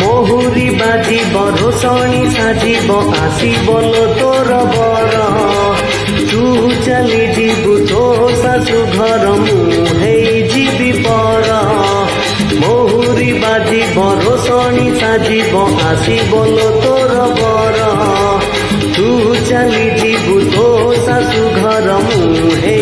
महुरी बाजिब रोषणी साजिब आसिबल तोर बर तू चली जीवु तो शाशु घर मुहे जीवी पर महुरी बाजिब रोषणी साजिब आसिबल तोर बर तू चली जीवु तो शाशु घर मुहे